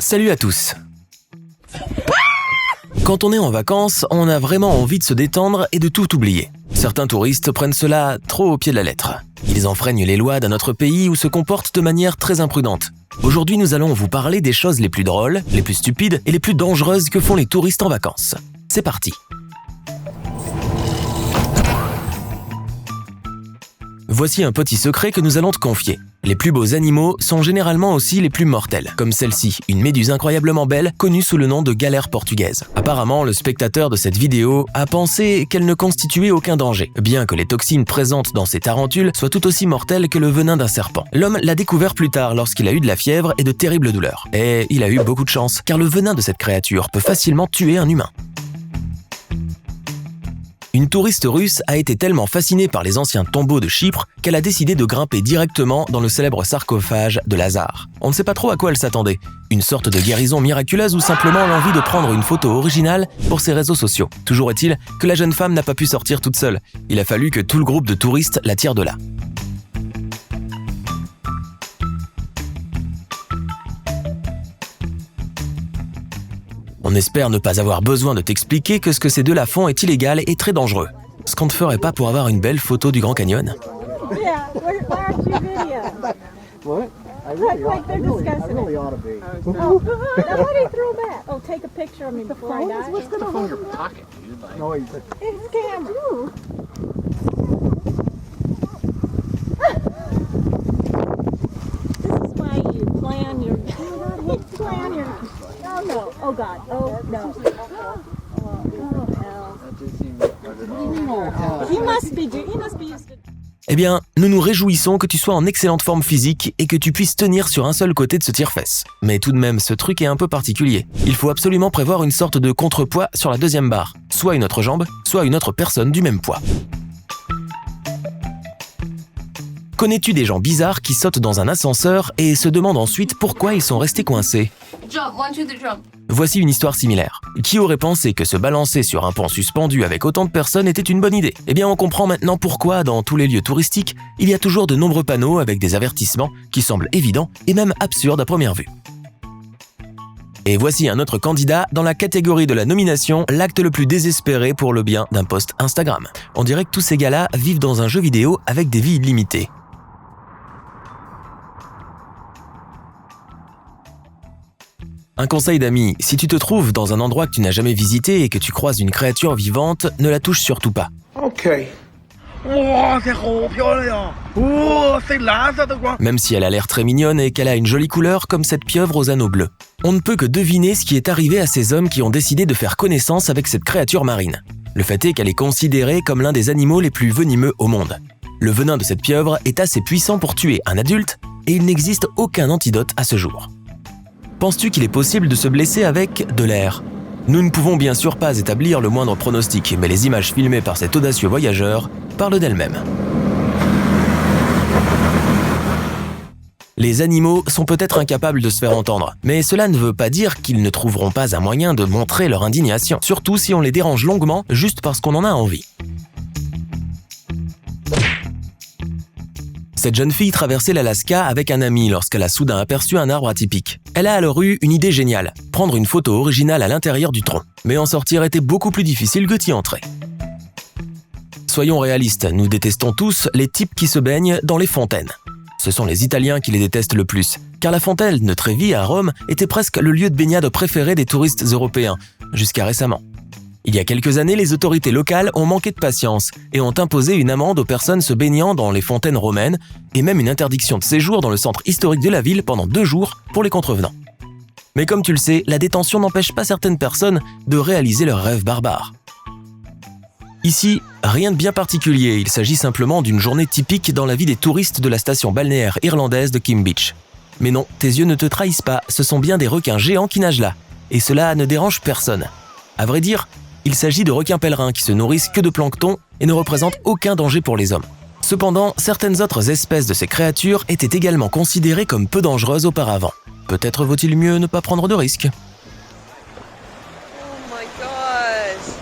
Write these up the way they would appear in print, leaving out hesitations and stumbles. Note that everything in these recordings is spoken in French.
Salut à tous. Quand on est en vacances, on a vraiment envie de se détendre et de tout oublier. Certains touristes prennent cela trop au pied de la lettre. Ils enfreignent les lois d'un autre pays ou se comportent de manière très imprudente. Aujourd'hui, nous allons vous parler des choses les plus drôles, les plus stupides et les plus dangereuses que font les touristes en vacances. C'est parti. Voici un petit secret que nous allons te confier. Les plus beaux animaux sont généralement aussi les plus mortels, comme celle-ci, une méduse incroyablement belle, connue sous le nom de galère portugaise. Apparemment, le spectateur de cette vidéo a pensé qu'elle ne constituait aucun danger, bien que les toxines présentes dans ces tarentules soient tout aussi mortelles que le venin d'un serpent. L'homme l'a découvert plus tard lorsqu'il a eu de la fièvre et de terribles douleurs. Et il a eu beaucoup de chance, car le venin de cette créature peut facilement tuer un humain. Une touriste russe a été tellement fascinée par les anciens tombeaux de Chypre qu'elle a décidé de grimper directement dans le célèbre sarcophage de Lazare. On ne sait pas trop à quoi elle s'attendait. Une sorte de guérison miraculeuse ou simplement l'envie de prendre une photo originale pour ses réseaux sociaux. Toujours est-il que la jeune femme n'a pas pu sortir toute seule. Il a fallu que tout le groupe de touristes la tire de là. On espère ne pas avoir besoin de t'expliquer que ce que ces deux-là font est illégal et très dangereux. Ce qu'on ne ferait pas pour avoir une belle photo du Grand Canyon. Yeah, why aren't you video? What? Like they're discussing it. ought to be. Oh, now why do you throw back? Oh, take a picture of me before I die. What's going on in your pocket, dude? Like, no, he's It's camera. This is why you plan your. Plan your. Oh no! Oh God! Oh no! Oh hell! that just seems hell. You must be used to. Eh bien, nous nous réjouissons que tu sois en excellente forme physique et que tu puisses tenir sur un seul côté de ce tire-fesse. Mais tout de même, ce truc est un peu particulier. Il faut absolument prévoir une sorte de contrepoids sur la deuxième barre. Soit une autre jambe, soit une autre personne du même poids. Connais-tu des gens bizarres qui sautent dans un ascenseur et se demandent ensuite pourquoi ils sont restés coincés ? Jump, 1, 2, 3, jump. Voici une histoire similaire. Qui aurait pensé que se balancer sur un pont suspendu avec autant de personnes était une bonne idée ? Eh bien, on comprend maintenant pourquoi, dans tous les lieux touristiques, il y a toujours de nombreux panneaux avec des avertissements qui semblent évidents et même absurdes à première vue. Et voici un autre candidat dans la catégorie de la nomination, l'acte le plus désespéré pour le bien d'un post Instagram. On dirait que tous ces gars-là vivent dans un jeu vidéo avec des vies illimitées. Un conseil d'amis, si tu te trouves dans un endroit que tu n'as jamais visité et que tu croises une créature vivante, ne la touche surtout pas. Okay. Wow, c'est trop漂亮. Oh, c'est là, ça de quoi? Même si elle a l'air très mignonne et qu'elle a une jolie couleur comme cette pieuvre aux anneaux bleus. On ne peut que deviner ce qui est arrivé à ces hommes qui ont décidé de faire connaissance avec cette créature marine. Le fait est qu'elle est considérée comme l'un des animaux les plus venimeux au monde. Le venin de cette pieuvre est assez puissant pour tuer un adulte et il n'existe aucun antidote à ce jour. Penses-tu qu'il est possible de se blesser avec de l'air ? Nous ne pouvons bien sûr pas établir le moindre pronostic, mais les images filmées par cet audacieux voyageur parlent d'elles-mêmes. Les animaux sont peut-être incapables de se faire entendre, mais cela ne veut pas dire qu'ils ne trouveront pas un moyen de montrer leur indignation, surtout si on les dérange longuement juste parce qu'on en a envie. Cette jeune fille traversait l'Alaska avec un ami lorsqu'elle a soudain aperçu un arbre atypique. Elle a alors eu une idée géniale, prendre une photo originale à l'intérieur du tronc. Mais en sortir était beaucoup plus difficile que d'y entrer. Soyons réalistes, nous détestons tous les types qui se baignent dans les fontaines. Ce sont les Italiens qui les détestent le plus, car la fontaine de Trevi à Rome était presque le lieu de baignade préféré des touristes européens, jusqu'à récemment. Il y a quelques années, les autorités locales ont manqué de patience et ont imposé une amende aux personnes se baignant dans les fontaines romaines et même une interdiction de séjour dans le centre historique de la ville pendant 2 jours pour les contrevenants. Mais comme tu le sais, la détention n'empêche pas certaines personnes de réaliser leurs rêves barbares. Ici, rien de bien particulier, il s'agit simplement d'une journée typique dans la vie des touristes de la station balnéaire irlandaise de Kim Beach. Mais non, tes yeux ne te trahissent pas, ce sont bien des requins géants qui nagent là, et cela ne dérange personne. À vrai dire, il s'agit de requins pèlerins qui se nourrissent que de plancton et ne représentent aucun danger pour les hommes. Cependant, certaines autres espèces de ces créatures étaient également considérées comme peu dangereuses auparavant. Peut-être vaut-il mieux ne pas prendre de risques. Oh my gosh.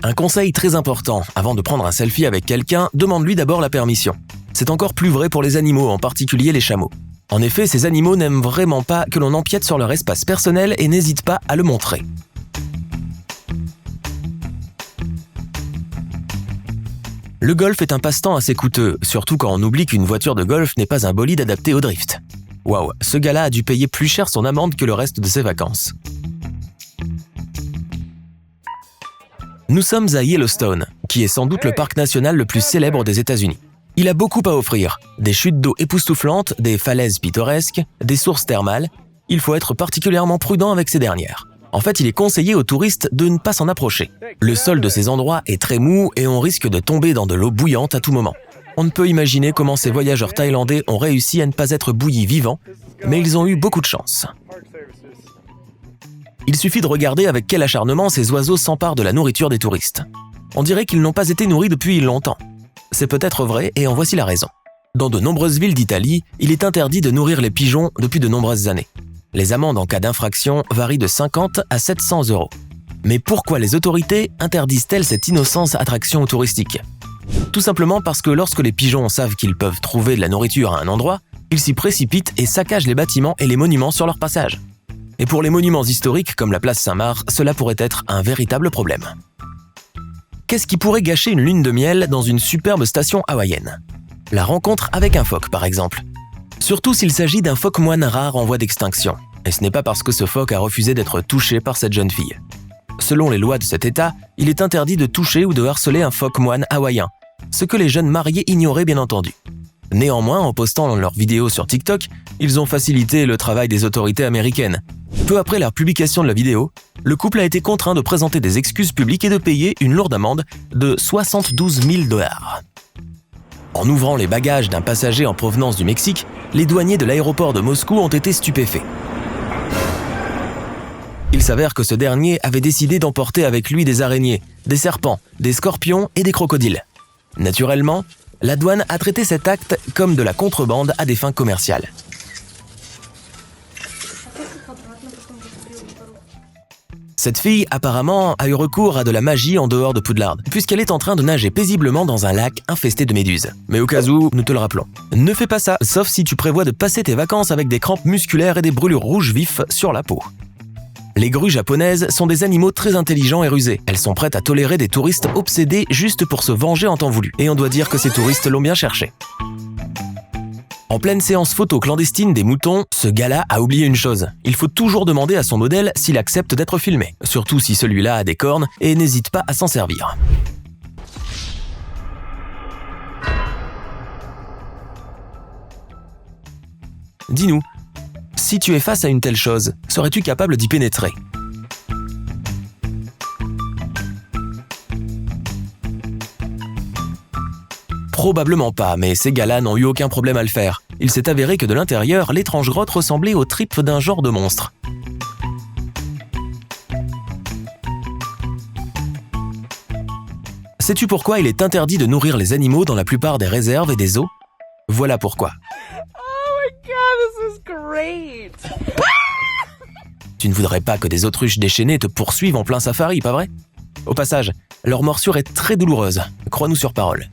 Un conseil très important, avant de prendre un selfie avec quelqu'un, demande-lui d'abord la permission. C'est encore plus vrai pour les animaux, en particulier les chameaux. En effet, ces animaux n'aiment vraiment pas que l'on empiète sur leur espace personnel et n'hésitent pas à le montrer. Le golf est un passe-temps assez coûteux, surtout quand on oublie qu'une voiture de golf n'est pas un bolide adapté au drift. Waouh, ce gars-là a dû payer plus cher son amende que le reste de ses vacances. Nous sommes à Yellowstone, qui est sans doute le parc national le plus célèbre des États-Unis. Il a beaucoup à offrir, des chutes d'eau époustouflantes, des falaises pittoresques, des sources thermales. Il faut être particulièrement prudent avec ces dernières. En fait, il est conseillé aux touristes de ne pas s'en approcher. Le sol de ces endroits est très mou et on risque de tomber dans de l'eau bouillante à tout moment. On ne peut imaginer comment ces voyageurs thaïlandais ont réussi à ne pas être bouillis vivants, mais ils ont eu beaucoup de chance. Il suffit de regarder avec quel acharnement ces oiseaux s'emparent de la nourriture des touristes. On dirait qu'ils n'ont pas été nourris depuis longtemps. C'est peut-être vrai et en voici la raison. Dans de nombreuses villes d'Italie, il est interdit de nourrir les pigeons depuis de nombreuses années. Les amendes en cas d'infraction varient de 50 à 700 €. Mais pourquoi les autorités interdisent-elles cette innocente attraction touristique ? Tout simplement parce que lorsque les pigeons savent qu'ils peuvent trouver de la nourriture à un endroit, ils s'y précipitent et saccagent les bâtiments et les monuments sur leur passage. Et pour les monuments historiques comme la place Saint-Marc, cela pourrait être un véritable problème. Qu'est-ce qui pourrait gâcher une lune de miel dans une superbe station hawaïenne ? La rencontre avec un phoque, par exemple. Surtout s'il s'agit d'un phoque moine rare en voie d'extinction. Et ce n'est pas parce que ce phoque a refusé d'être touché par cette jeune fille. Selon les lois de cet État, il est interdit de toucher ou de harceler un phoque moine hawaïen, ce que les jeunes mariés ignoraient bien entendu. Néanmoins, en postant leurs vidéos sur TikTok, ils ont facilité le travail des autorités américaines. Peu après la publication de la vidéo, le couple a été contraint de présenter des excuses publiques et de payer une lourde amende de 72 000 $. En ouvrant les bagages d'un passager en provenance du Mexique, les douaniers de l'aéroport de Moscou ont été stupéfaits. Il s'avère que ce dernier avait décidé d'emporter avec lui des araignées, des serpents, des scorpions et des crocodiles. Naturellement, la douane a traité cet acte comme de la contrebande à des fins commerciales. Cette fille, apparemment, a eu recours à de la magie en dehors de Poudlard, puisqu'elle est en train de nager paisiblement dans un lac infesté de méduses. Mais au cas où, nous te le rappelons. Ne fais pas ça, sauf si tu prévois de passer tes vacances avec des crampes musculaires et des brûlures rouges vifs sur la peau. Les grues japonaises sont des animaux très intelligents et rusés. Elles sont prêtes à tolérer des touristes obsédés juste pour se venger en temps voulu. Et on doit dire que ces touristes l'ont bien cherché. En pleine séance photo clandestine des moutons, ce gars-là a oublié une chose. Il faut toujours demander à son modèle s'il accepte d'être filmé. Surtout si celui-là a des cornes et n'hésite pas à s'en servir. Dis-nous, si tu es face à une telle chose, serais-tu capable d'y pénétrer ? Probablement pas, mais ces gars-là n'ont eu aucun problème à le faire. Il s'est avéré que de l'intérieur, l'étrange grotte ressemblait aux tripes d'un genre de monstre. Sais-tu pourquoi il est interdit de nourrir les animaux dans la plupart des réserves et des zoos ? Voilà pourquoi. God, this is great. Tu ne voudrais pas que des autruches déchaînées te poursuivent en plein safari, pas vrai ? Au passage, leur morsure est très douloureuse, crois-nous sur parole.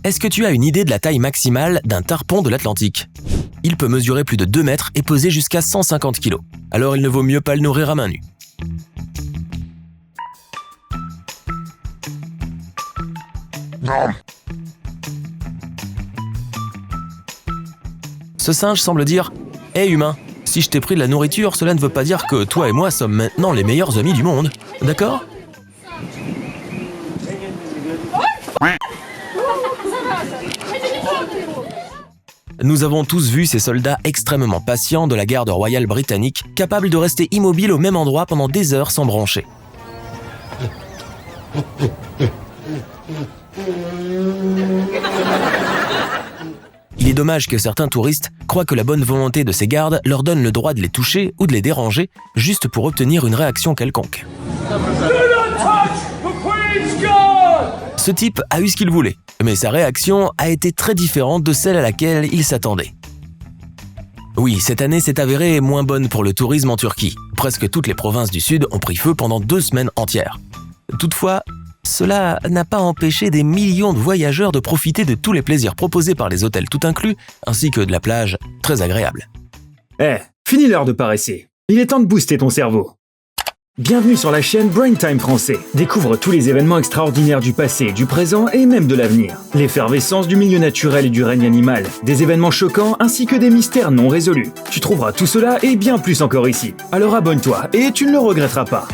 Est-ce que tu as une idée de la taille maximale d'un tarpon de l'Atlantique ? Il peut mesurer plus de 2 mètres et peser jusqu'à 150 kg. Alors il ne vaut mieux pas le nourrir à main nue. Ce singe semble dire « Hé humain, si je t'ai pris de la nourriture, cela ne veut pas dire que toi et moi sommes maintenant les meilleurs amis du monde. D'accord ?» Nous avons tous vu ces soldats extrêmement patients de la garde royale britannique, capables de rester immobiles au même endroit pendant des heures sans broncher. Il est dommage que certains touristes croient que la bonne volonté de ces gardes leur donne le droit de les toucher ou de les déranger juste pour obtenir une réaction quelconque. Ce type a eu ce qu'il voulait, mais sa réaction a été très différente de celle à laquelle il s'attendait. Oui, cette année s'est avérée moins bonne pour le tourisme en Turquie. Presque toutes les provinces du sud ont pris feu pendant 2 semaines entières. Toutefois, cela n'a pas empêché des millions de voyageurs de profiter de tous les plaisirs proposés par les hôtels tout inclus, ainsi que de la plage très agréable. Fini l'heure de paresser. Il est temps de booster ton cerveau. Bienvenue sur la chaîne Brain Time Français. Découvre tous les événements extraordinaires du passé, du présent et même de l'avenir. L'effervescence du milieu naturel et du règne animal, des événements choquants ainsi que des mystères non résolus. Tu trouveras tout cela et bien plus encore ici. Alors abonne-toi et tu ne le regretteras pas.